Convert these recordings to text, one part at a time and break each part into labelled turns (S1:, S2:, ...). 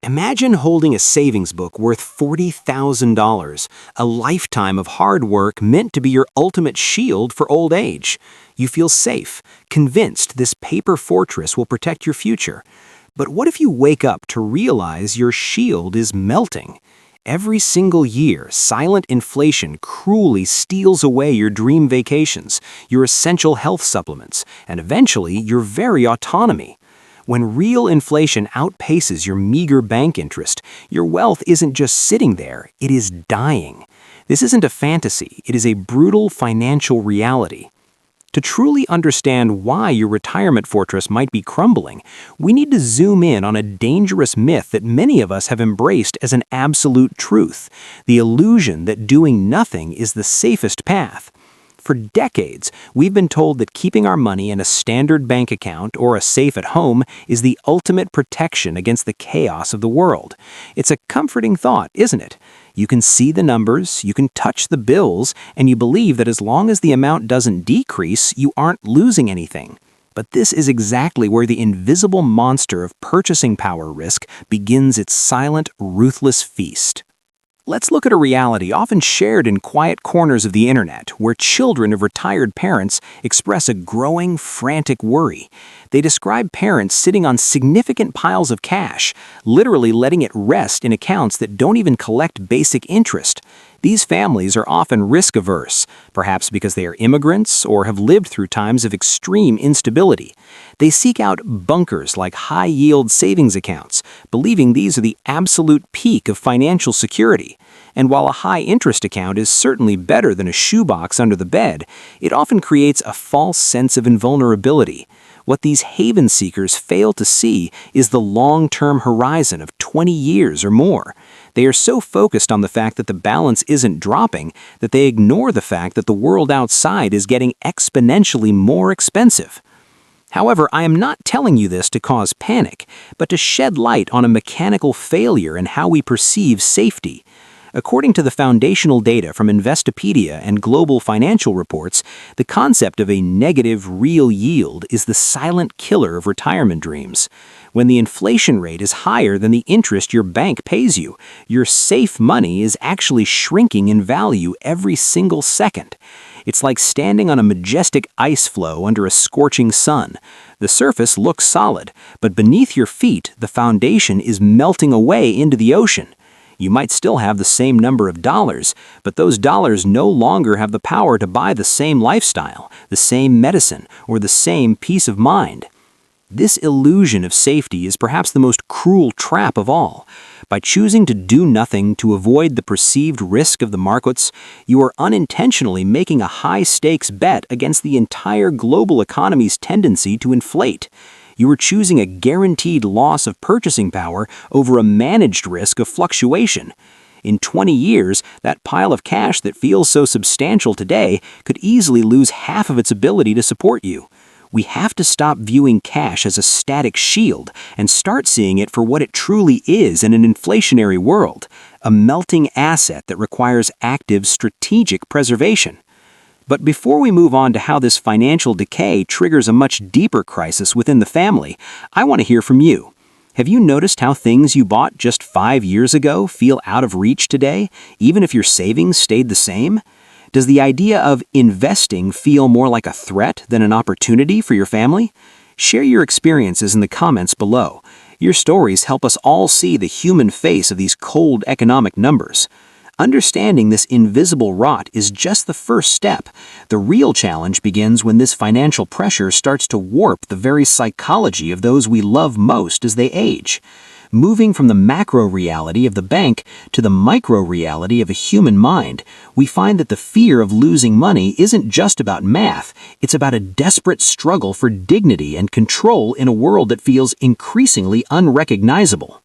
S1: Imagine holding a savings book worth $40,000, a lifetime of hard work meant to be your ultimate shield for old age. You feel safe, convinced this paper fortress will protect your future. But what if you wake up to realize your shield is melting? Every single year, silent inflation cruelly steals away your dream vacations, your essential health supplements, and eventually your very autonomy. When real inflation outpaces your meager bank interest, your wealth isn't just sitting there, it is dying. This isn't a fantasy, it is a brutal financial reality. To truly understand why your retirement fortress might be crumbling, we need to zoom in on a dangerous myth that many of us have embraced as an absolute truth, the illusion that doing nothing is the safest path. For decades, we've been told that keeping our money in a standard bank account or a safe at home is the ultimate protection against the chaos of the world. It's a comforting thought, isn't it? You can see the numbers, you can touch the bills, and you believe that as long as the amount doesn't decrease, you aren't losing anything. But this is exactly where the invisible monster of purchasing power risk begins its silent, ruthless feast. Let's look at a reality often shared in quiet corners of the internet, where children of retired parents express a growing, frantic worry. They describe parents sitting on significant piles of cash, literally letting it rest in accounts that don't even collect basic interest. These families are often risk-averse, perhaps because they are immigrants or have lived through times of extreme instability. They seek out bunkers like high-yield savings accounts, believing these are the absolute peak of financial security. And while a high-interest account is certainly better than a shoebox under the bed, it often creates a false sense of invulnerability. What these haven seekers fail to see is the long-term horizon of 20 years or more. They are so focused on the fact that the balance isn't dropping that they ignore the fact that the world outside is getting exponentially more expensive. However, I am not telling you this to cause panic, but to shed light on a mechanical failure in how we perceive safety. According to the foundational data from Investopedia and Global Financial Reports, the concept of a negative real yield is the silent killer of retirement dreams. When the inflation rate is higher than the interest your bank pays you, your safe money is actually shrinking in value every single second. It's like standing on a majestic ice floe under a scorching sun. The surface looks solid, but beneath your feet, the foundation is melting away into the ocean. You might still have the same number of dollars, but those dollars no longer have the power to buy the same lifestyle, the same medicine, or the same peace of mind. This illusion of safety is perhaps the most cruel trap of all. By choosing to do nothing to avoid the perceived risk of the markets, you are unintentionally making a high-stakes bet against the entire global economy's tendency to inflate. You are choosing a guaranteed loss of purchasing power over a managed risk of fluctuation. In 20 years, that pile of cash that feels so substantial today could easily lose half of its ability to support you. We have to stop viewing cash as a static shield and start seeing it for what it truly is in an inflationary world, a melting asset that requires active strategic preservation. But before we move on to how this financial decay triggers a much deeper crisis within the family, I want to hear from you. Have you noticed how things you bought just 5 years ago feel out of reach today, even if your savings stayed the same? Does the idea of investing feel more like a threat than an opportunity for your family? Share your experiences in the comments below. Your stories help us all see the human face of these cold economic numbers. Understanding this invisible rot is just the first step. The real challenge begins when this financial pressure starts to warp the very psychology of those we love most as they age. Moving from the macro reality of the bank to the micro reality of a human mind, we find that the fear of losing money isn't just about math, it's about a desperate struggle for dignity and control in a world that feels increasingly unrecognizable.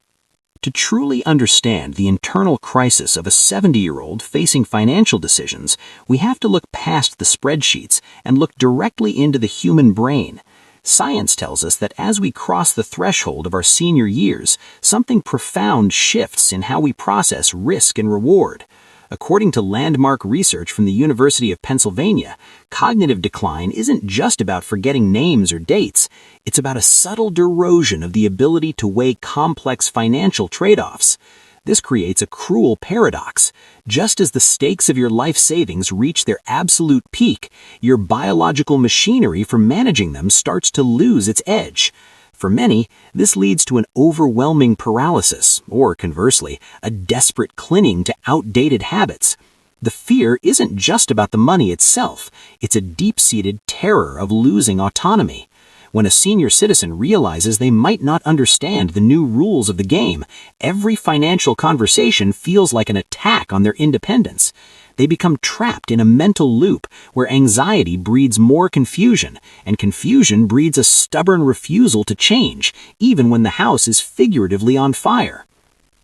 S1: To truly understand the internal crisis of a 70-year-old facing financial decisions, we have to look past the spreadsheets and look directly into the human brain. Science tells us that as we cross the threshold of our senior years, something profound shifts in how we process risk and reward. According to landmark research from the University of Pennsylvania, cognitive decline isn't just about forgetting names or dates. It's about a subtle erosion of the ability to weigh complex financial trade-offs. This creates a cruel paradox. Just as the stakes of your life savings reach their absolute peak, your biological machinery for managing them starts to lose its edge. For many, this leads to an overwhelming paralysis, or conversely, a desperate clinging to outdated habits. The fear isn't just about the money itself, it's a deep-seated terror of losing autonomy. When a senior citizen realizes they might not understand the new rules of the game, every financial conversation feels like an attack on their independence. They become trapped in a mental loop where anxiety breeds more confusion, and confusion breeds a stubborn refusal to change, even when the house is figuratively on fire.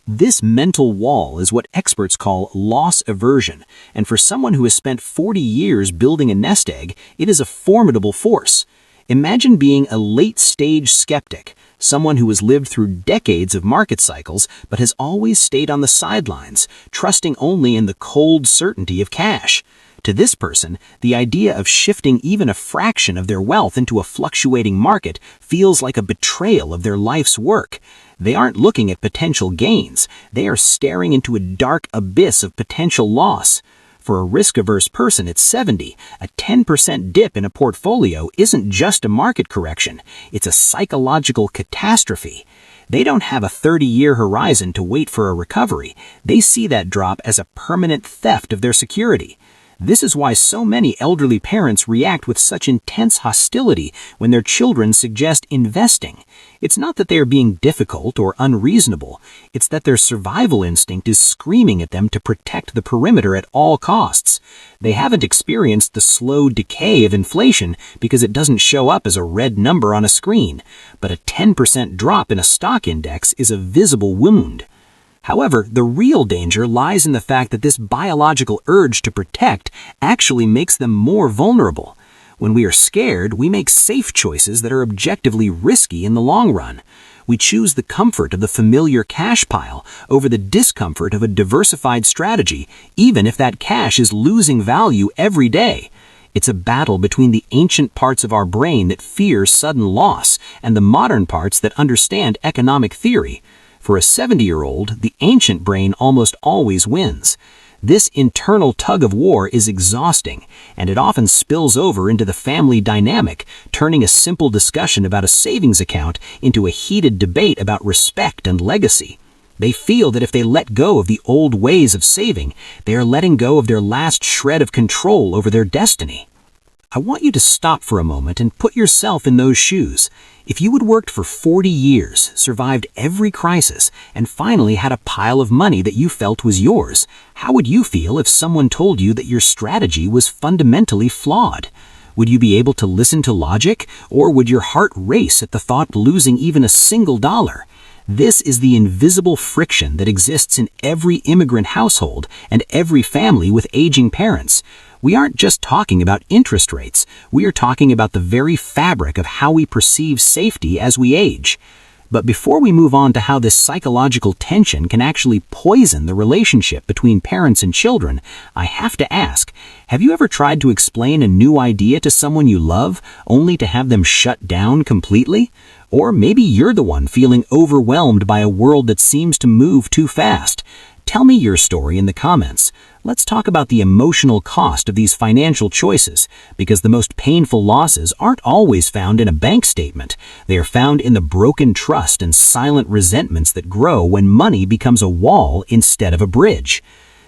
S1: This mental wall is what experts call loss aversion, and for someone who has spent 40 years building a nest egg, it is a formidable force. Imagine being a late-stage skeptic, someone who has lived through decades of market cycles but has always stayed on the sidelines, trusting only in the cold certainty of cash. To this person, the idea of shifting even a fraction of their wealth into a fluctuating market feels like a betrayal of their life's work. They aren't looking at potential gains, they are staring into a dark abyss of potential loss. For a risk-averse person at 70, a 10% dip in a portfolio isn't just a market correction, it's a psychological catastrophe. They don't have a 30-year horizon to wait for a recovery. They see that drop as a permanent theft of their security. This is why so many elderly parents react with such intense hostility when their children suggest investing. It's not that they are being difficult or unreasonable, it's that their survival instinct is screaming at them to protect the perimeter at all costs. They haven't experienced the slow decay of inflation because it doesn't show up as a red number on a screen, but a 10% drop in a stock index is a visible wound. However, the real danger lies in the fact that this biological urge to protect actually makes them more vulnerable. When we are scared, we make safe choices that are objectively risky in the long run. We choose the comfort of the familiar cash pile over the discomfort of a diversified strategy, even if that cash is losing value every day. It's a battle between the ancient parts of our brain that fear sudden loss and the modern parts that understand economic theory. For a 70-year-old, the ancient brain almost always wins. This internal tug-of-war is exhausting, and it often spills over into the family dynamic, turning a simple discussion about a savings account into a heated debate about respect and legacy. They feel that if they let go of the old ways of saving, they are letting go of their last shred of control over their destiny. I want you to stop for a moment and put yourself in those shoes. If you had worked for 40 years, survived every crisis, and finally had a pile of money that you felt was yours, how would you feel if someone told you that your strategy was fundamentally flawed? Would you be able to listen to logic, or would your heart race at the thought of losing even a single dollar? This is the invisible friction that exists in every immigrant household and every family with aging parents. We aren't just talking about interest rates, we are talking about the very fabric of how we perceive safety as we age. But before we move on to how this psychological tension can actually poison the relationship between parents and children, I have to ask, have you ever tried to explain a new idea to someone you love, only to have them shut down completely? Or maybe you're the one feeling overwhelmed by a world that seems to move too fast. Tell me your story in the comments. Let's talk about the emotional cost of these financial choices, because the most painful losses aren't always found in a bank statement. They are found in the broken trust and silent resentments that grow when money becomes a wall instead of a bridge.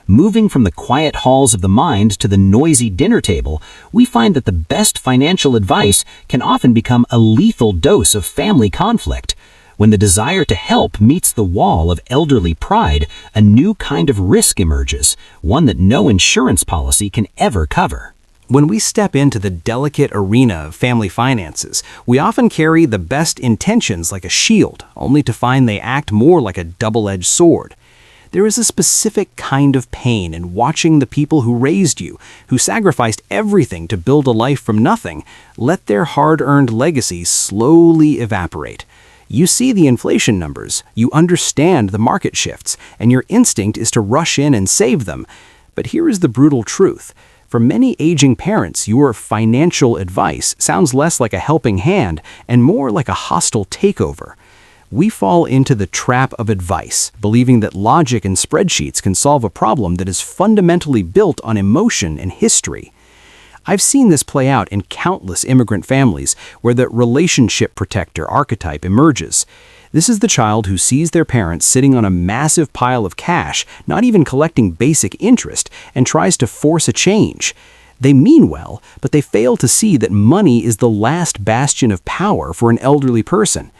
S1: Moving from the quiet halls of the mind to the noisy dinner table, we find that the best financial advice can often become a lethal dose of family conflict. When the desire to help meets the wall of elderly pride, a new kind of risk emerges, one that no insurance policy can ever cover. When we step into the delicate arena of family finances, we often carry the best intentions like a shield, only to find they act more like a double-edged sword. There is a specific kind of pain in watching the people who raised you, who sacrificed everything to build a life from nothing, let their hard-earned legacy slowly evaporate. You see the inflation numbers, you understand the market shifts, and your instinct is to rush in and save them. But here is the brutal truth. For many aging parents, your financial advice sounds less like a helping hand and more like a hostile takeover. We fall into the trap of advice, believing that logic and spreadsheets can solve a problem that is fundamentally built on emotion and history. I've seen this play out in countless immigrant families where the relationship protector archetype emerges. This is the child who sees their parents sitting on a massive pile of cash, not even collecting basic interest, and tries to force a change. They mean well, but they fail to see that money is the last bastion of power for an elderly person.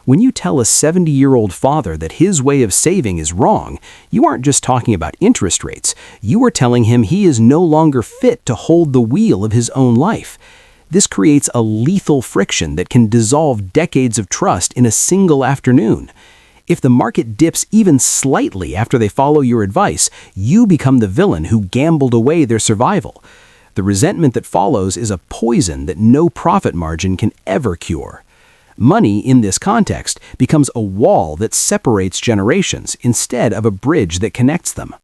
S1: When you tell a 70-year-old father that his way of saving is wrong, you aren't just talking about interest rates. You are telling him he is no longer fit to hold the wheel of his own life. This creates a lethal friction that can dissolve decades of trust in a single afternoon. If the market dips even slightly after they follow your advice, you become the villain who gambled away their survival. The resentment that follows is a poison that no profit margin can ever cure. Money, in this context, becomes a wall that separates generations instead of a bridge that connects them.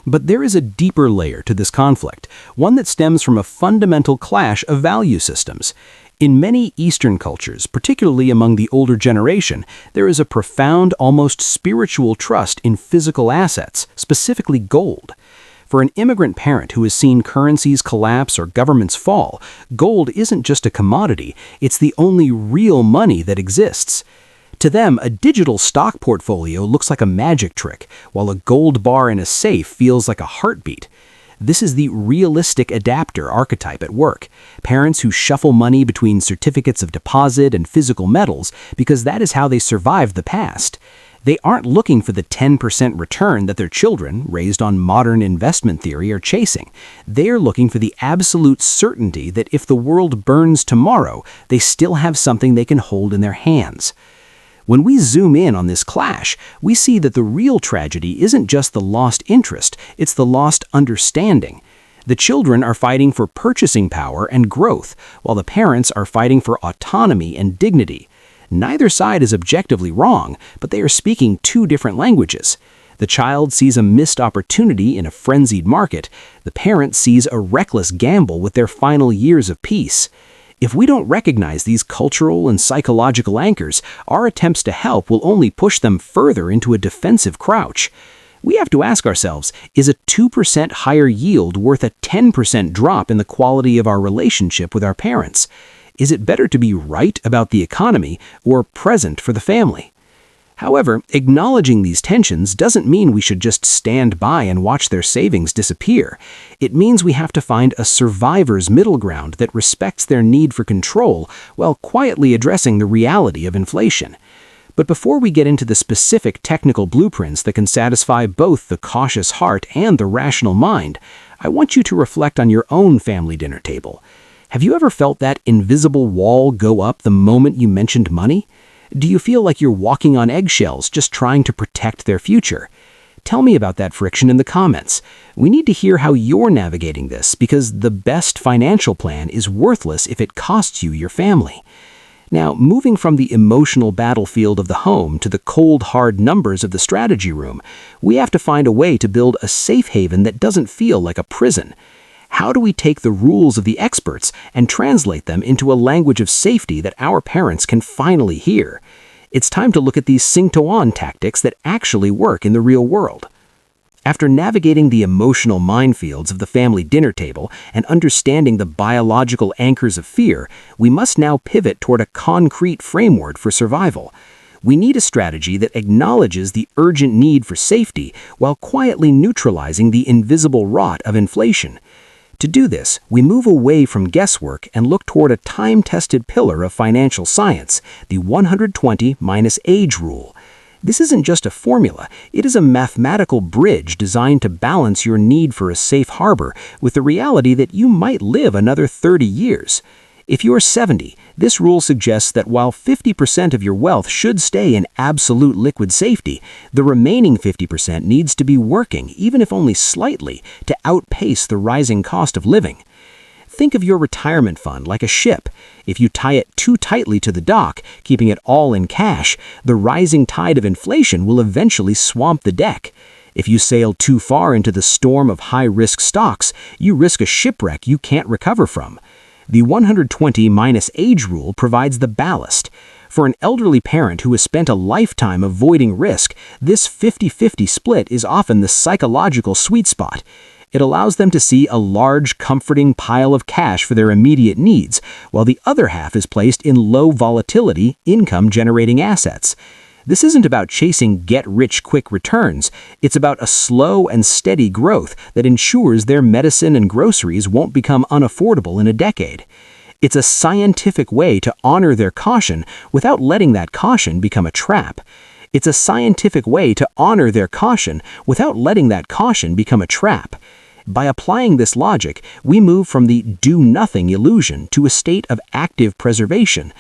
S1: But there is a deeper layer to this conflict, one that stems from a fundamental clash of value systems. In many Eastern cultures, particularly among the older generation, there is a profound, almost spiritual trust in physical assets, specifically gold. For an immigrant parent who has seen currencies collapse or governments fall, gold isn't just a commodity, it's the only real money that exists. To them, a digital stock portfolio looks like a magic trick, while a gold bar in a safe feels like a heartbeat. This is the realistic adapter archetype at work. Parents who shuffle money between certificates of deposit and physical metals because that is how they survived the past. They aren't looking for the 10% return that their children, raised on modern investment theory, are chasing. They're looking for the absolute certainty that if the world burns tomorrow, they still have something they can hold in their hands. When we zoom in on this clash, we see that the real tragedy isn't just the lost interest, it's the lost understanding. The children are fighting for purchasing power and growth, while the parents are fighting for autonomy and dignity. Neither side is objectively wrong, but they are speaking two different languages. The child sees a missed opportunity in a frenzied market. The parent sees a reckless gamble with their final years of peace. If we don't recognize these cultural and psychological anchors, our attempts to help will only push them further into a defensive crouch. We have to ask ourselves, is a 2% higher yield worth a 10% drop in the quality of our relationship with our parents? Is it better to be right about the economy or present for the family? However, acknowledging these tensions doesn't mean we should just stand by and watch their savings disappear. It means we have to find a survivor's middle ground that respects their need for control while quietly addressing the reality of inflation. But before we get into the specific technical blueprints that can satisfy both the cautious heart and the rational mind, I want you to reflect on your own family dinner table. Have you ever felt that invisible wall go up the moment you mentioned money? Do you feel like you're walking on eggshells just trying to protect their future? Tell me about that friction in the comments. We need to hear how you're navigating this because the best financial plan is worthless if it costs you your family. Now, moving from the emotional battlefield of the home to the cold, hard numbers of the strategy room, we have to find a way to build a safe haven that doesn't feel like a prison. How do we take the rules of the experts and translate them into a language of safety that our parents can finally hear? It's time to look at these sing-to-on tactics that actually work in the real world. After navigating the emotional minefields of the family dinner table and understanding the biological anchors of fear, we must now pivot toward a concrete framework for survival. We need a strategy that acknowledges the urgent need for safety while quietly neutralizing the invisible rot of inflation. To do this, we move away from guesswork and look toward a time-tested pillar of financial science, the 120 minus age rule. This isn't just a formula, it is a mathematical bridge designed to balance your need for a safe harbor with the reality that you might live another 30 years. If you're 70, this rule suggests that while 50% of your wealth should stay in absolute liquid safety, the remaining 50% needs to be working, even if only slightly, to outpace the rising cost of living. Think of your retirement fund like a ship. If you tie it too tightly to the dock, keeping it all in cash, the rising tide of inflation will eventually swamp the deck. If you sail too far into the storm of high-risk stocks, you risk a shipwreck you can't recover from. The 120 minus age rule provides the ballast. For an elderly parent who has spent a lifetime avoiding risk, this 50-50 split is often the psychological sweet spot. It allows them to see a large, comforting pile of cash for their immediate needs, while the other half is placed in low-volatility, income-generating assets. This isn't about chasing get-rich-quick returns. It's about a slow and steady growth that ensures their medicine and groceries won't become unaffordable in a decade. It's a scientific way to honor their caution without letting that caution become a trap. It's a scientific way to honor their caution without letting that caution become a trap. By applying this logic, we move from the do-nothing illusion to a state of active preservation.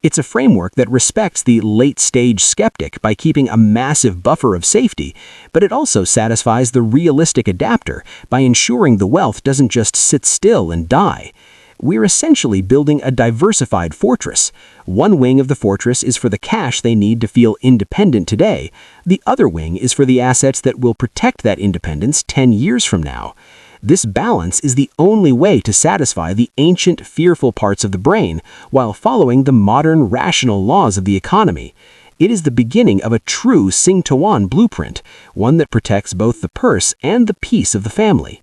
S1: It's a framework that respects the late-stage skeptic by keeping a massive buffer of safety, but it also satisfies the realistic adapter by ensuring the wealth doesn't just sit still and die. We're essentially building a diversified fortress. One wing of the fortress is for the cash they need to feel independent today. The other wing is for the assets that will protect that independence 10 years from now. This balance is the only way to satisfy the ancient, fearful parts of the brain while following the modern, rational laws of the economy. It is the beginning of a true Sing-Tawan blueprint, one that protects both the purse and the peace of the family.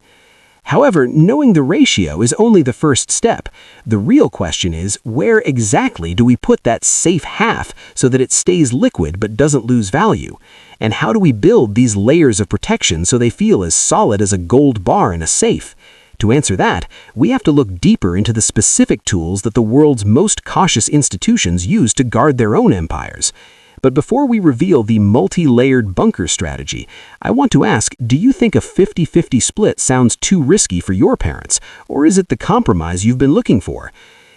S1: However, knowing the ratio is only the first step. The real question is, where exactly do we put that safe half so that it stays liquid but doesn't lose value? And how do we build these layers of protection so they feel as solid as a gold bar in a safe? To answer that, we have to look deeper into the specific tools that the world's most cautious institutions use to guard their own empires. But before we reveal the multi-layered bunker strategy, I want to ask, do you think a 50-50 split sounds too risky for your parents, or is it the compromise you've been looking for?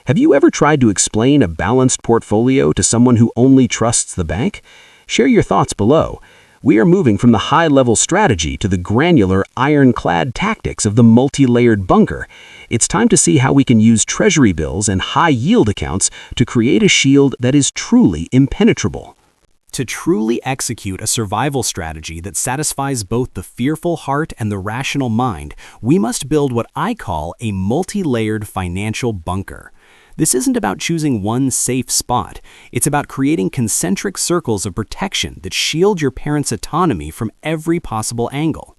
S1: Have you ever tried to explain a balanced portfolio to someone who only trusts the bank? Share your thoughts below. We are moving from the high-level strategy to the granular, ironclad tactics of the multi-layered bunker. It's time to see how we can use Treasury bills and high-yield accounts to create a shield that is truly impenetrable. To truly execute a survival strategy that satisfies both the fearful heart and the rational mind, we must build what I call a multi-layered financial bunker. This isn't about choosing one safe spot. It's about creating concentric circles of protection that shield your parents' autonomy from every possible angle.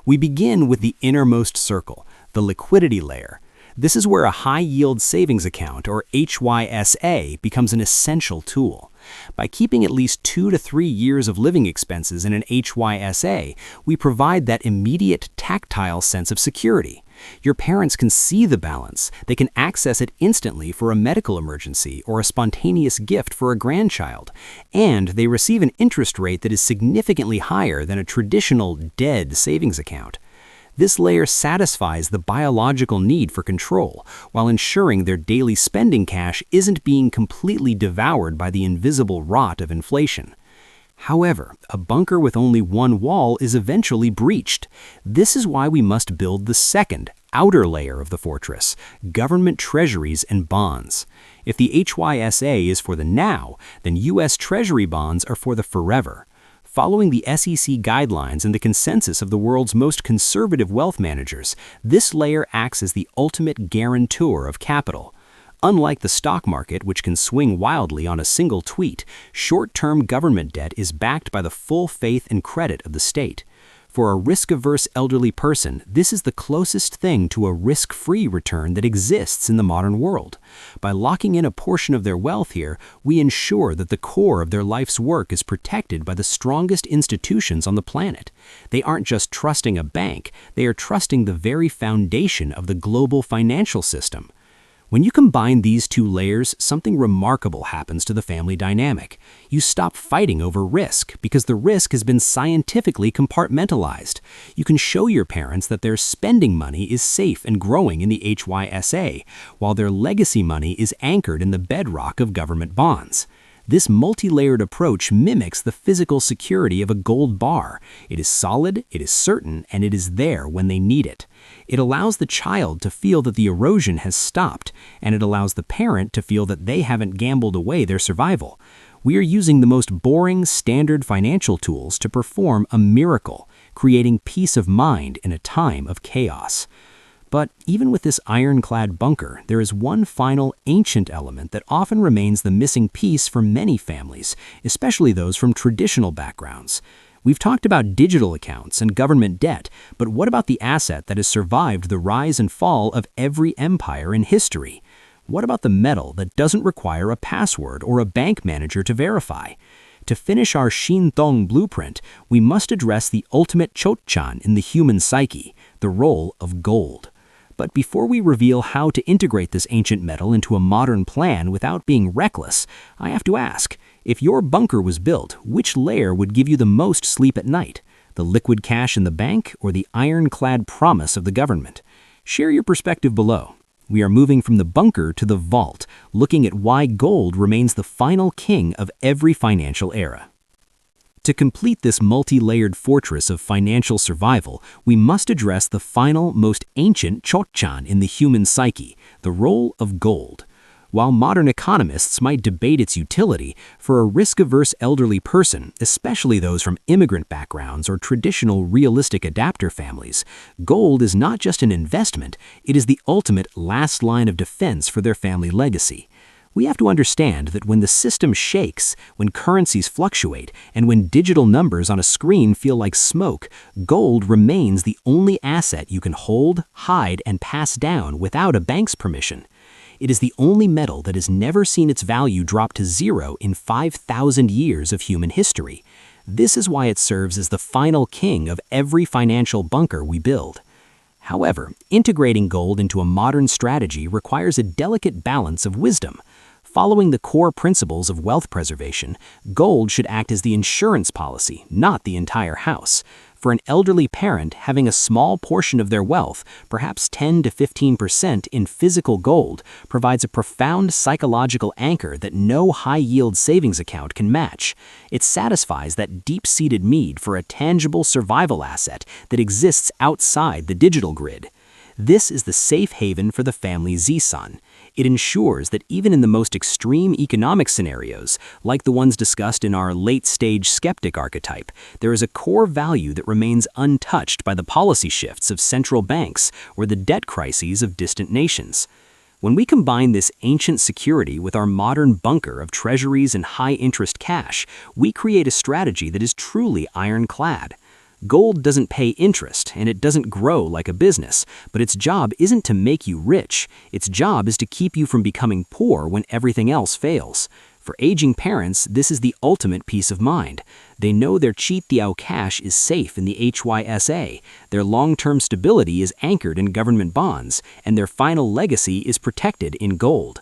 S1: We begin with the innermost circle, the liquidity layer. This is where a high-yield savings account, or HYSA, becomes an essential tool. By keeping at least 2 to 3 years of living expenses in an HYSA, we provide that immediate tactile sense of security. Your parents can see the balance. They can access it instantly for a medical emergency or a spontaneous gift for a grandchild. And they receive an interest rate that is significantly higher than a traditional dead savings account. This layer satisfies the biological need for control, while ensuring their daily spending cash isn't being completely devoured by the invisible rot of inflation. However, a bunker with only one wall is eventually breached. This is why we must build the second, outer layer of the fortress, government treasuries and bonds. If the HYSA is for the now, then U.S. Treasury bonds are for the forever. Following the SEC guidelines and the consensus of the world's most conservative wealth managers, this layer acts as the ultimate guarantor of capital. Unlike the stock market, which can swing wildly on a single tweet, short-term government debt is backed by the full faith and credit of the state. For a risk-averse elderly person, this is the closest thing to a risk-free return that exists in the modern world. By locking in a portion of their wealth here, we ensure that the core of their life's work is protected by the strongest institutions on the planet. They aren't just trusting a bank, they are trusting the very foundation of the global financial system. When you combine these two layers, something remarkable happens to the family dynamic. You stop fighting over risk because the risk has been scientifically compartmentalized. You can show your parents that their spending money is safe and growing in the HYSA, while their legacy money is anchored in the bedrock of government bonds. This multi-layered approach mimics the physical security of a gold bar. It is solid, it is certain, and it is there when they need it. It allows the child to feel that the erosion has stopped, and it allows the parent to feel that they haven't gambled away their survival. We are using the most boring, standard financial tools to perform a miracle, creating peace of mind in a time of chaos. But even with this ironclad bunker, there is one final ancient element that often remains the missing piece for many families, especially those from traditional backgrounds. We've talked about digital accounts and government debt, but what about the asset that has survived the rise and fall of every empire in history? What about the metal that doesn't require a password or a bank manager to verify? To finish our Shintong blueprint, we must address the ultimate chotchan in the human psyche, the role of gold. But before we reveal how to integrate this ancient metal into a modern plan without being reckless, I have to ask, if your bunker was built, which layer would give you the most sleep at night? The liquid cash in the bank or the ironclad promise of the government? Share your perspective below. We are moving from the bunker to the vault, looking at why gold remains the final king of every financial era. To complete this multi-layered fortress of financial survival, we must address the final, most ancient chotchan in the human psyche, the role of gold. While modern economists might debate its utility, for a risk-averse elderly person, especially those from immigrant backgrounds or traditional realistic adapter families, gold is not just an investment, it is the ultimate last line of defense for their family legacy. We have to understand that when the system shakes, when currencies fluctuate, and when digital numbers on a screen feel like smoke, gold remains the only asset you can hold, hide, and pass down without a bank's permission. It is the only metal that has never seen its value drop to zero in 5,000 years of human history. This is why it serves as the final king of every financial bunker we build. However, integrating gold into a modern strategy requires a delicate balance of wisdom. Following the core principles of wealth preservation, gold should act as the insurance policy, not the entire house. For an elderly parent, having a small portion of their wealth, perhaps 10 to 15% in physical gold, provides a profound psychological anchor that no high-yield savings account can match. It satisfies that deep-seated need for a tangible survival asset that exists outside the digital grid. This is the safe haven for the family Zisan. It ensures that even in the most extreme economic scenarios, like the ones discussed in our late-stage skeptic archetype, there is a core value that remains untouched by the policy shifts of central banks or the debt crises of distant nations. When we combine this ancient security with our modern bunker of treasuries and high-interest cash, we create a strategy that is truly ironclad. Gold doesn't pay interest, and it doesn't grow like a business, but its job isn't to make you rich. Its job is to keep you from becoming poor when everything else fails. For aging parents, this is the ultimate peace of mind. They know their cheat diao cash is safe in the HYSA, their long-term stability is anchored in government bonds, and their final legacy is protected in gold.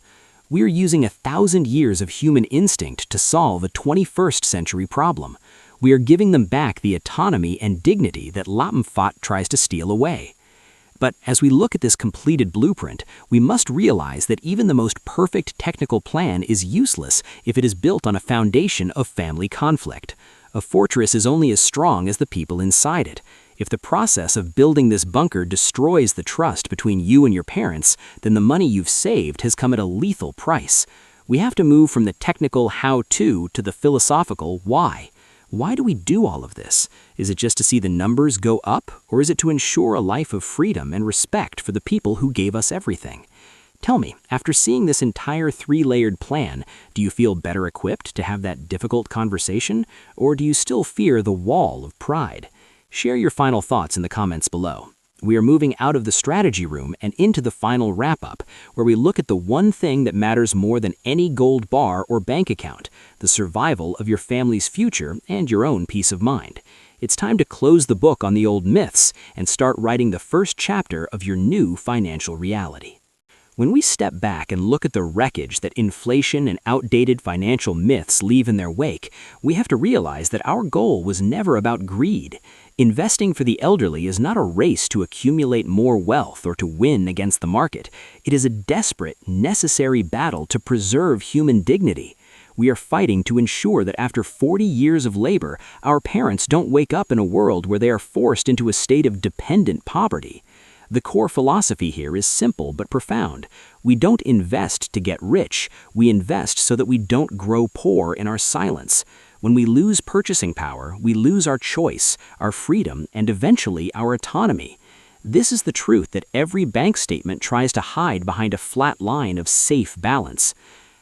S1: We're using 1,000 years of human instinct to solve a 21st century problem. We are giving them back the autonomy and dignity that Lapmfat tries to steal away. But as we look at this completed blueprint, we must realize that even the most perfect technical plan is useless if it is built on a foundation of family conflict. A fortress is only as strong as the people inside it. If the process of building this bunker destroys the trust between you and your parents, then the money you've saved has come at a lethal price. We have to move from the technical how-to to the philosophical why. Why do we do all of this? Is it just to see the numbers go up, or is it to ensure a life of freedom and respect for the people who gave us everything? Tell me, after seeing this entire 3-layered plan, do you feel better equipped to have that difficult conversation, or do you still fear the wall of pride? Share your final thoughts in the comments below. We are moving out of the strategy room and into the final wrap-up, where we look at the one thing that matters more than any gold bar or bank account, the survival of your family's future and your own peace of mind. It's time to close the book on the old myths and start writing the first chapter of your new financial reality. When we step back and look at the wreckage that inflation and outdated financial myths leave in their wake, we have to realize that our goal was never about greed. Investing for the elderly is not a race to accumulate more wealth or to win against the market. It is a desperate, necessary battle to preserve human dignity. We are fighting to ensure that after 40 years of labor, our parents don't wake up in a world where they are forced into a state of dependent poverty. The core philosophy here is simple but profound. We don't invest to get rich. We invest so that we don't grow poor in our silence. When we lose purchasing power, we lose our choice, our freedom, and eventually our autonomy. This is the truth that every bank statement tries to hide behind a flat line of safe balance.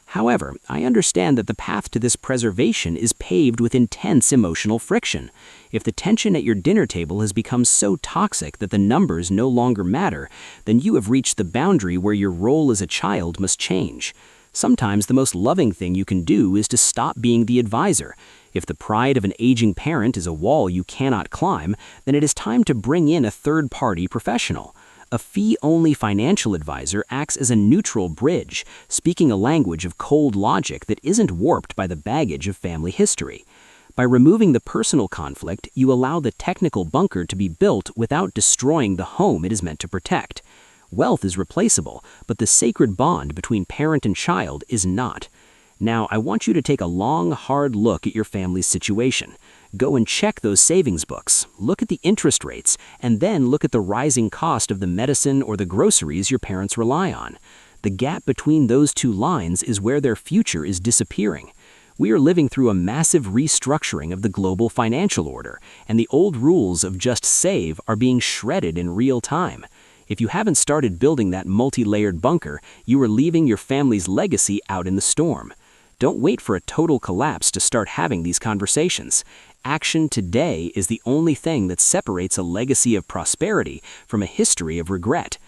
S1: However, I understand that the path to this preservation is paved with intense emotional friction. If the tension at your dinner table has become so toxic that the numbers no longer matter, then you have reached the boundary where your role as a child must change. Sometimes the most loving thing you can do is to stop being the advisor. If the pride of an aging parent is a wall you cannot climb, then it is time to bring in a third-party professional. A fee-only financial advisor acts as a neutral bridge, speaking a language of cold logic that isn't warped by the baggage of family history. By removing the personal conflict, you allow the technical bunker to be built without destroying the home it is meant to protect. Wealth is replaceable, but the sacred bond between parent and child is not. Now, I want you to take a long, hard look at your family's situation. Go and check those savings books, look at the interest rates, and then look at the rising cost of the medicine or the groceries your parents rely on. The gap between those two lines is where their future is disappearing. We are living through a massive restructuring of the global financial order, and the old rules of just save are being shredded in real time. If you haven't started building that multi-layered bunker, you are leaving your family's legacy out in the storm. Don't wait for a total collapse to start having these conversations. Action today is the only thing that separates a legacy of prosperity from a history of regret.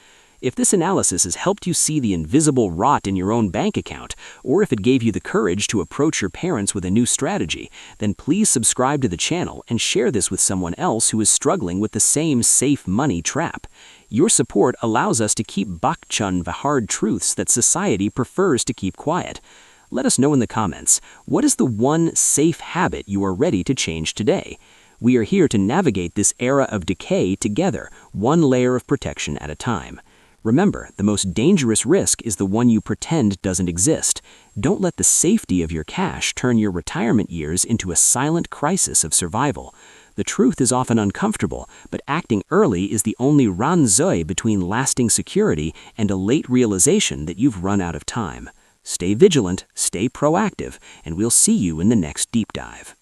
S1: If this analysis has helped you see the invisible rot in your own bank account, or if it gave you the courage to approach your parents with a new strategy, then please subscribe to the channel and share this with someone else who is struggling with the same safe money trap. Your support allows us to keep bakchun the hard truths that society prefers to keep quiet. Let us know in the comments, what is the one safe habit you are ready to change today? We are here to navigate this era of decay together, one layer of protection at a time. Remember, the most dangerous risk is the one you pretend doesn't exist. Don't let the safety of your cash turn your retirement years into a silent crisis of survival. The truth is often uncomfortable, but acting early is the only ranzoi between lasting security and a late realization that you've run out of time. Stay vigilant, stay proactive, and we'll see you in the next deep dive.